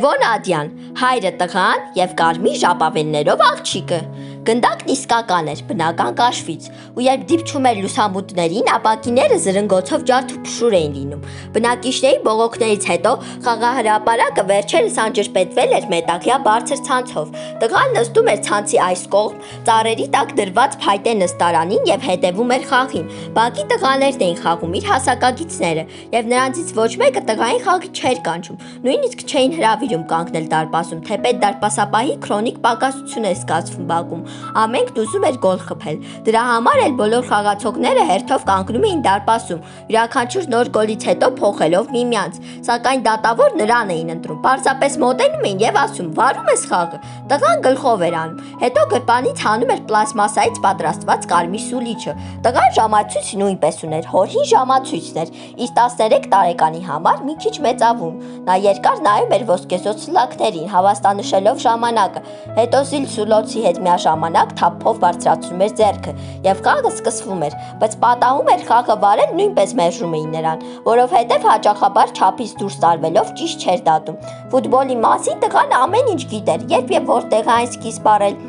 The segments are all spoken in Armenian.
Լևոնադյան, հայրը տղան և կարմիր ժապավեններով աղջիկը։ Գնդակն իսկական էր, բնական կաշվից, ու երբ դիպչում էր լուսամուտներին, ապակիները զրնգոցով ջարդ ու փշուր էին լինում։ Բնակիչների բողոքներից հետո խաղահրապարակը վերջերս անջրպետվել էր մետաղյա բարձր ցանցով։ Տղան նստում էր ցանցի այս կողմ, ծառերի տակ դրված փայտե նստարանին և հետևում էր խաղին։ Բակի տղաներն էին խաղում, իր հասակագիծները, և նրանցից ոչ մեկը տղային խաղի չէր կանչում, նույնիսկ չէին հրավիրում կանգնել դարպասում, թեպետ դարպասապահի քրոնիկ պակասություն էր զգացվում բակում։ Ամենքն ուզում էր գոլ խփել։ Դրա համար էլ բոլոր խաղացողները հերթով կանգնում էին դարպասում, յուրաքանչյուր նոր գոլից հետո փոխելով միմյանց, սակայն դատավոր նրան էին ընտրում։ Պարզապես մոտենում էին և ասում՝ վարում ես խաղը։ Տղան գլխով էր անում, հետո գրպանից հանում էր պլաստմասայից պատրաստված կարմիր սուլիչը։ Տղան ժամացույց նույնպես ուներ, հոր հին ժամացույցն էր, իսկ 13 տարեկանի համար մի քիչ մեծավուն։ Նա երկար նայում էր ոսկեզօծ սլաքներին, հավաստանշելով ժամանակը, հետո զիլ սուլոցի հետ միաժամանակ թափով բարձրացնում էր ձեռքը, և խաղը սկսվում էր, բայց պատահում էր խաղը վարել նույնպես մերժում էին նրան, որովհետև հաճախաբար չափից դուրս տարվելով ճիշտ չէր դատում։ Ֆուտբոլի մասին տղան ամեն ինչ գիտեր, երբ և որտեղ այն սկիզբ առել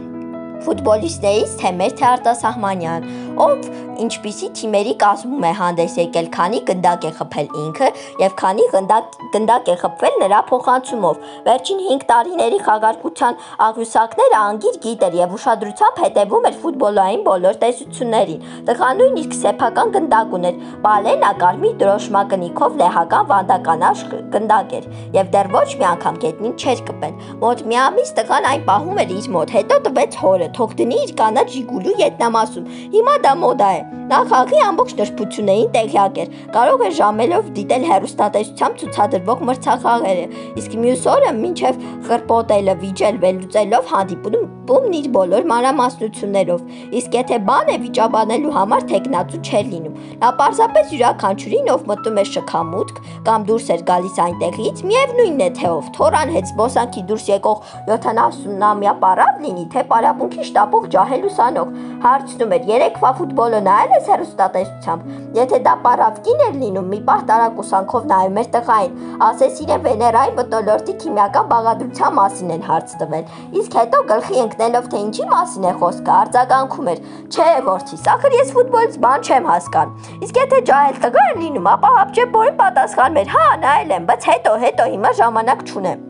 ֆուտբոլիստներից, թե մեր, թե արտասահմանյան, ով ինչպիսի թիմերի կազմում է հանդես եկել, քանի գնդակ է խփել ինքը և քանի գնդակ է խփվել նրա փոխանցումով։ Վերջին 5 տարիների խաղարկության աղյուսակները անգիր գիտեր և ուշադրությամբ հետևում էր ֆուտբոլային բոլոր տեսություններին։ Տղան նույնիսկ սեփական գնդակ ուներ, պալենա կարմիր դրոշմակնիքով լեհական վանդականաշ գնդակ էր, և դեռ ոչ մի անգամ գետնին չէր կպել։ Մոտ մի ամիս տղան այն պահում էր իր մոտ, հետո տվեց հորը, թող դնի իր կանաչ ժիգուլու ետնամասում։ Հիմա դա մոդա է։ Նա խաղի ամբողջ նրբություններին տեղյակ էր, կարող էր ժամերով դիտել հեռուստատեսությամբ ցուցադրվող մրցախաղերը, իսկ մյուս օրը մինչև խրպոտելը վիճել վերլուծելով հանդիպումն իր բոլոր մանրամասնություններով, իսկ եթե բան է վիճաբանելու համար թեկնածու չէր լինում։ Նա պարզապես յուրաքանչյուրին, ով մտնում էր շքամուտք կամ դուրս էր գալիս այնտեղից, միևնույն է թե ով, թորան հետ զբոսանքի դուրս եկող 70-ամյա պառավ լինի, թե պարապմունքի շտապող ջահել ուսանող, հարցնում էր՝ երեկվա ֆուտբոլը նայել ես հեռուստատեսությամբ։ Եթե դա պառավ կին էր լինում, մի պահ տարակուսանքով նայում էր տղային, ասես իրեն Վեներայի մթնոլորտի քիմիական բաղադրության մասին են հարց տվել, իսկ հետո գլխի ընկնելով, թե ինչի մասին է խոսքը, արձագանքում էր՝ չէ որդիս, ախր ես ֆուտբոլից բան չեմ հասկանում։ Իսկ եթե ջահել տղա էր լինում, ապա հապճեպորեն պատասխանում էր՝ հա, նայել եմ, բայց հետո հիմա ժամանակ չունեմ։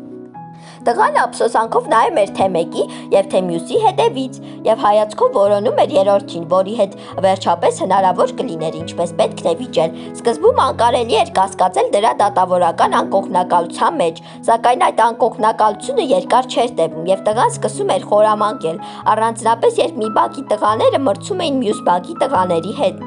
Տղան ափսոսանքով նայում էր թե մեկի և թե մյուսի հետևից և հայացքով որոնում էր երրորդին, որի հետ վերջապես հնարավոր կլիներ ինչպես պետք է վիճել։ Սկզբում անկարելի էր կասկածել դրա դատավորական անկողմնակալության մեջ, սակայն այդ անկողմնակալությունը երկար չէր տևում, և տղան սկսում էր խորամանկել, առանձնապես երբ մի բակի տղաները մրցում էին մյուս բակի տղաների հետ։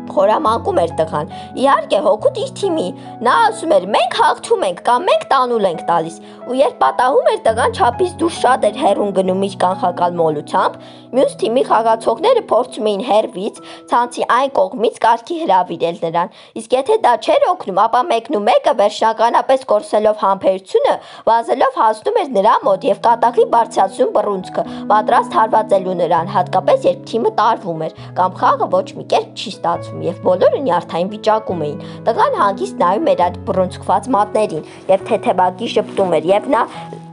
Խորամանկում էր տղան, իհարկե հօգուտ իր թիմի, նա ասում էր՝ մենք հաղթում ենք կամ մենք տանուլ ենք տալիս, ու երբ պատահում էր տղան չափից դուրս շատ էր հեռուն գնում իր կանխական մոլությամբ, մյուս թիմի խաղացողները փորձում էին հեռվից, ցանցի այն կողմից կարգի հրավիրել նրան, իսկ եթե դա չէր օգնում, ապա մեկնումեկը վերջնականապես կորսելով համբերությունը, վազելով հասնում էր նրա մոտ և կատաղի բարձրացնում բռունցքը, պատրաստ հարվածելու նրան, հատկապես երբ թիմը տարվում էր, կամ խաղը ոչ մի կերպ չի ստացվում, և բոլորը նյարդային վիճակում էին։ Տղան հանգիստ նայում էր այդ բռունցքված մատներին և թեթևակի ժպտում էր, և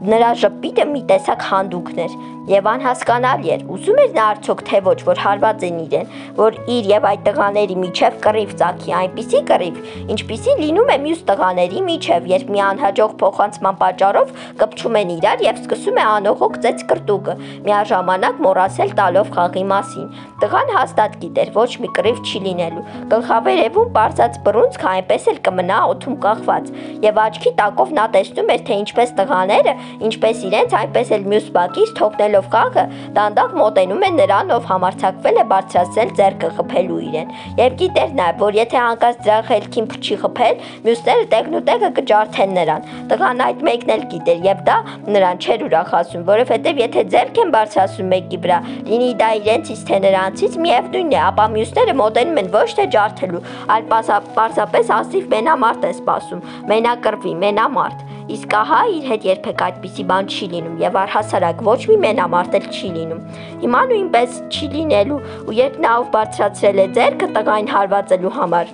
նրա ժպիտը մի տեսակ հանդուգն էր և անհասկանալի էր։ Ուզում էր նա արդյոք թե ոչ, որ հարված են իրեն, որ իր և այդ տղաների միջև կռիվ ծագի, այնպիսի կռիվ, ինչպիսին լինում է մյուս տղաների միջև, երբ մի անհաջող փոխանցման պատճառով կպչում են իրար և սկսում է անողոք ծեծկռտուկը, միաժամանակ մոռացել տալով խաղի մասին։ Տղան հաստատ գիտեր՝ ոչ մի կռիվ չի լինելու, գլխավերևում պարզած բռունցքը այնպես էլ կմնա օդում կախված, և աչքի տակով նա տեսնում էր, թե ինչպես տղաները, ինչպես իրենց, այնպես էլ մյուս բակից թողնելով խաղը, դանդաղ մոտենում են նրան, ով համարձակվել է բարձրացնել ձեռքը խփելու իրեն, և գիտեր նաև, որ եթե հանկարծ դրա խելքին փչի խփել, մյուսները տեղնուտեղը կջարդեն նրան։ Տղան այդ մեկն էլ գիտեր, և դա նրան չէր ուրախացնում, որովհետև եթե ձեռք են բարձրացնում մեկի վրա, լինի դա իրենցից, թե նրանցից, միևնույն է, ապա մյուսները մոտենում են ոչ թե ջարդելու, այլ պարզապես ասիվ մենամարտ են սպասում, մենակռվի, մենամարտ։ Իսկ ահա իր հետ երբեք այդպիսի բան չի լինում, և առհասարակ ոչ մի մենամարտ էլ չի լինում։ Հիմա նույնպես չի լինելու, ու երբ նա ով բարձրացրել է ձեռքը տղային հարվածելու համար,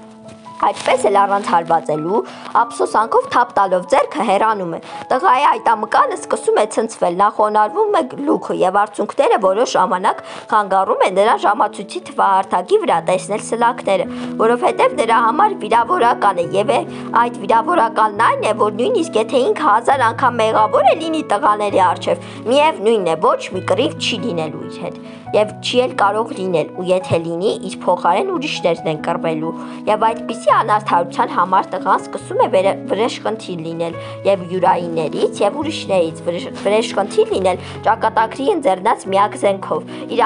Այդպես էլ առանց հարվածելու, ափսոսանքով թափ տալով ձեռքը հեռանում է։ Տղայի այտամկանը սկսում է ցնցվել, նա խոնարհվում է լուքը եւ արցունքները որոշ ժամանակ խանգարում է նրան ժամացույցի թվահարթակի վրա տեսնել սլաքները, որովհետեւ նրա համար վիրավորական է եւ այդ վիրավորականն այն է, որ նույնիսկ եթե ինքը 1000 անգամ մեղավոր է լինի տղաների առջեւ, միևնույնն է, ոչ մի կռիվ չի լինելու իր հետ եւ չի էլ կարող լինել, ու եթե լինի, իր փոխարեն ուրիշներն են կռվելու եւ այդպիսի անարդարության համար տղան սկսում է վրեժխնդիր լինել եւ յուրայիններից եւ ուրիշներից վրեժխնդիր լինել ճակատագրի ընձեռնած միակ զենքով իր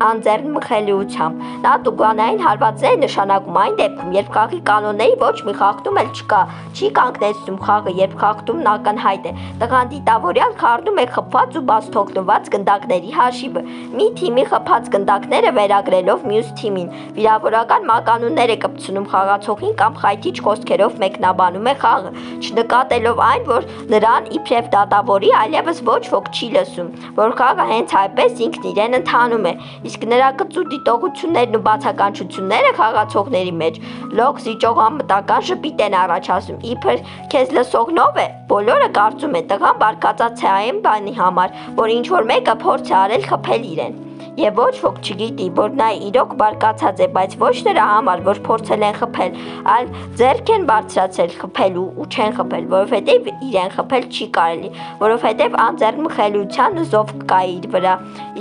անձեռնմխելիությամբ։ Նա տուգանային հարվածներ նշանակում այն դեպքում, երբ խաղի կանոնների ոչ մի խախտում էլ չկա, չի կանգնեցնում խաղը, երբ խախտումն ակնհայտ է։ Տղան դիտավորյալ խառնում է խփված ու բաց թողնված գնդակների հաշիվը։ Մի թիմի խփած գնդակները վերագրելով մյուս թիմին, վիրավորական մականուններ է կպցնում խաղացողին կամ խայթիչ խոսքերով մեկնաբանում է խաղը, չնկատելով այն, որ նրան իբրև դատավորի այլևս ոչ ոք չի լսում, որ խաղը հենց այդպես ինքն իրեն ընթանում է։ Իսկ նրա կծու դիտողություններն ու բացականչությունները խաղացողների մեջ լոկ զիջողամտական ժպիտ են առաջացնում, իբր քեզ լսողնով է։ Բոլորը կարծում են տղան բարկացած է այն բանի համար, որ ինչ-որ մեկը փորձ է արել խփել իրեն։ Եվ ոչ ոք չգիտի, որ նա իրոք բարկացած է, բայց ոչ նրա համար, որ փորձել են խփել, այլ ձեռք են բարձրացրել խփելու ու չեն խփել, որովհետև իրեն խփել չի կարելի, որովհետև անձեռնմխելիության զով կա իր վրա։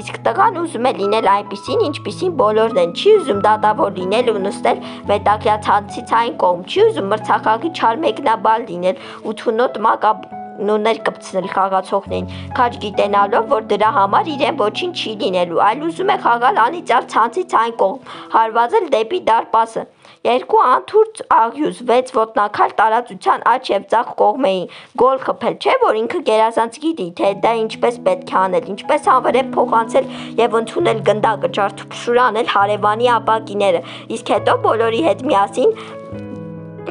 Իսկ տղան ուզում է լինել այնպիսին, ինչպիսին բոլորն են, չի ուզում դատավոր լինել ու նստել մետաքյա ցանցից այն կողմ, չի ուզում մրցախաղի չար մեկնաբան լինել ու թունոտ նուներ կպցնել խաղացողներին, քաջ գիտենալով, որ դրա համար իրեն ոչինչ չի լինելու, այլ ուզում է խաղալ անիծյալ ցանցից այն կողմ, հարվածել դեպի դարպասը։ Երկու անթուրք աղյուս, 6 ոտնաքար տարածության աջ եւ ձախ կողմերին գոլ խփել, չէ՞ որ ինքը գերազանց գիտի, թե դա ինչպես պետք է անել, ինչպես անվրեպ փոխանցել եւ ընդունել գնդակը, ջարդուփշուր անել հարևանի ապակիները, իսկ հետո բոլորի հետ միասին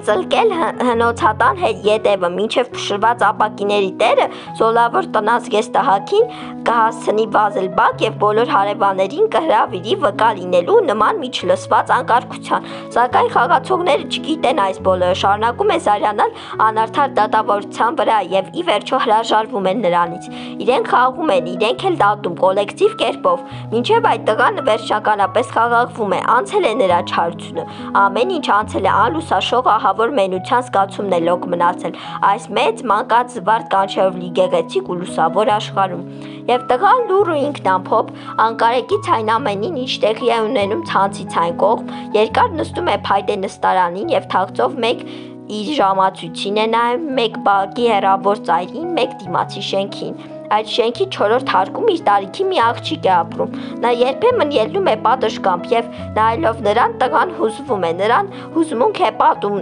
ծլկել հնոցատան ետևը, մինչև փշրված ապակիների տերը զոլավոր տնազգեստահակին կհասցնի վազել-բակ եւ բոլոր հարևաններին կհրավիրի վկա լինելու նման միջլսված անկարգության, սակայն խաղացողները չգիտեն այս բոլորը, շարունակում են զարյանալ անարդար դատավորության վրա եւ ի վերջո հրաժարվում են նրանից։ Իրենք խաղում են, իրենք էլ դատում կոլեկտիվ կերպով, մինչև այդ տղան վերջականապես խաղաղվում է, անցել է նրա չարությունը, ամեն ինչ անցել է անլուսաշող ահավոր մենության զգացումն է լոկ մնացել այս մեծ մանկած զվարթ կանչերով լի գեղեցիկ ու լուսավոր աշխարհում։ Եվ տղան լուռ ու ինքնամփոփ անկարեկից այն ամենին, ինչ տեղի է ունենում ցանցից այն կողմ, երկար նստում է փայտե նստարանին եւ թաղծով մեկ իր ժամացույցին է նայում, մեկ բակի հեռավոր ծայրին, մեկ դիմացի շենքին։ Այդ շենքի 4-րդ հարկում իր տարիքի մի աղջիկ է ապրում։ Նա երբեմն ելնում է պատշգամբ եւ նայելով նրան տղան հուզվում է, նրան հուզմունք է պատում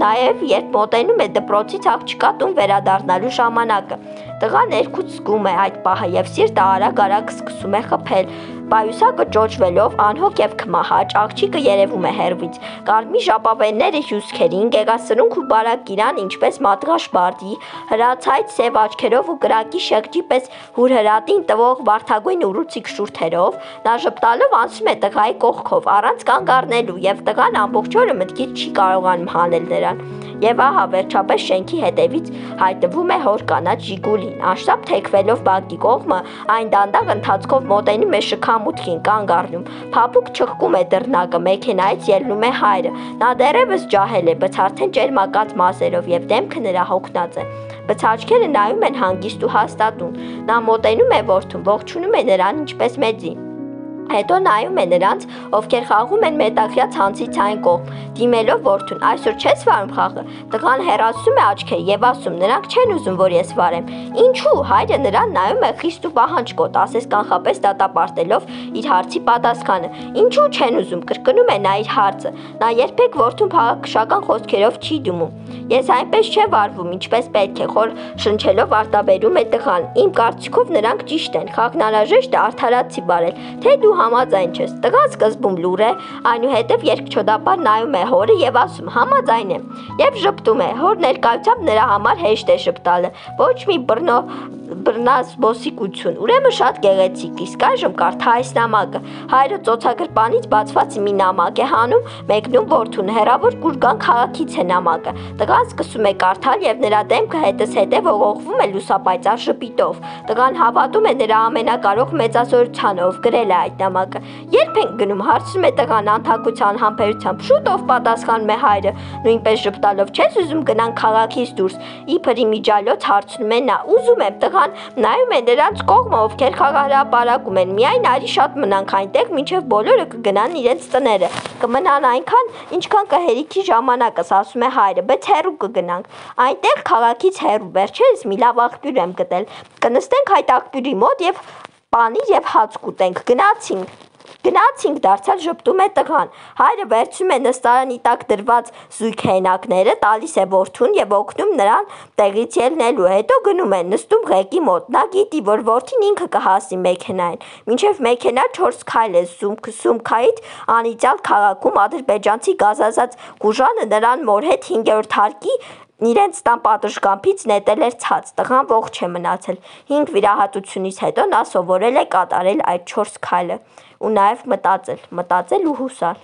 նաեւ երբ մոտենում է դպրոցից աղջկա տուն վերադառնալու ժամանակը։ Տղան ներքուց զգում է այդ պահը եւ սիրտը արագ-արագ սկսում է խփել։ Պայուսակը ճոճվելով անհոգ եւ քմահաճ աղջիկը երևում է հեռվից։ Կարմիր ժապավենները հյուսքերին, գեղասրունք ու բարակ իրան, ինչպես մատրաշ-բարդի, հրացայց սև աչքերով ու կրակի շեղջի պես հուրհրատին տվող վարդագույն ուռուցիկ շուրթերով, նա ժպտալով անցնում է տղայի կողքով, առանց կանգ առնելու, եւ տղան ամբողջ օրը մտքից չի կարողանում հանել նրան։ Եվ ահա վերջապես շենքի հետևից հայտնվում է հոր կանաչ Ժիգուլին, անշտապ թեքվելով բակի կողմը, այն դանդաղ ընթացքով մոտենում է շքամուտքին, կանգ առնում, փափուկ չխկում է դռնակը, մեքենայից ելնում է հայրը, նա դեռևս ջահել է, բացարձեն ճերմակած մազերով եւ դեմքը նրա հոգնած է, բացաչքերը նայում են հանգիստ ու հաստատուն, նա մոտենում է որդուն, ողջունում է նրան ինչպես մեծին։ Հետո նայում է նրանց, ովքեր խաղում են մետաքյա ցանցից այն կողմ, դիմելով որդուն, այսօր չես վարում խաղը։ Տղան հեռացնում է աչքերը եւ ասում, նրանք չեն ուզում, որ ես վարեմ։ Ինչու՞։ Հայրը նրան նայում է խիստ ու պահանջկոտ, ասես կանխապես դատապարտելով իր հարցի պատասխանը։ Ինչու չեն ուզում, կրկնում է նա իր հարցը։ Նա երբեք որդուն փաղաքշական խոսքերով չի դիմում։ Ես այնպես չեմ վարվում, ինչպես պետք է, խոր շնչելով արտաբերում է տղան։ Իմ կարծիքով նրանք ճիշտ են, խաղն անհրաժեշտ է արդարացի բարել, թե դու դու համաձայն չես։ Տղան սկզբում լուր է, այնուհետև երկչոդաբար նայում է հորը եւ ասում համաձայն եմ եւ ժպտում է։ Հոր ներկայությամբ նրա համար հեշտ է ժպտալը, ոչ մի բռնազբոսիկություն, ուրեմն շատ գեղեցիկ, իսկ այժմ կարդա այս նամակը։ Հայրը ծոցագրպանից բացված մի նամակ է հանում, մեկնում որդուն, հեռավոր Գուրգան քաղաքից է նամակը։ Տղան սկսում է կարդալ եւ նրա դեմքը հետզհետե ողողվում է լուսապայծառ ժպիտով։ Տղան հավատում է նրա ամենակարող մեծազորությանը, ով գրել է այդ նամակը։ Երբ ենք գնում, հարցնում է տղան անթակության համբերությամբ։ Շուտով պատասխանում է հայրը, նույնպես ժպտալով, չես ուզում գնանք քաղաքից դուրս։ Իբր իմիջիալոց հարցնում է նա։ Ուզում եմ, տղան նայում է նրանց կողմը, ովքեր խաղահրապարակում են։ Միայն արի շատ մնանք այնտեղ, մինչև բոլորը կգնան իրենց տները։ Կմնան այնքան, ինչքան կհերիքի ժամանակս, ասում է հայրը, բայց հեռու կգնանք։ Այնտեղ քաղաքից հեռու, վերջերս մի լավ աղբյուր եմ գտել։ Կնստենք այդ աղբյուրի մոտ եւ պանիր եւ հաց կուտենք։ Գնացինք, դարձյալ ժպտում է տղան։ Հայրը վերցնում է նստարանի տակ դրված զույգ հենակները, տալիս է որդուն եւ օգնում նրան տեղից ելնելու։ Հետո գնում են, նստում ղեկի մոտ։ Նա գիտի, որ որդին ինքը կհասնի մեքենային։ Մինչև մեքենա 4 քայլ է Սումքայիթ անիծյալ քաղաքում ադրբեջանցի գազազած Գուժանը նրան մոր հետ 5-րդ հարկի իրենց տան պատշգամբից նետել էր ցած։ Տղան ողջ է մնացել։ 5 վիրահատությունից հետո նա սովորել է կատարել այդ 4 քայլը ու նաև մտածել ու հուսալ։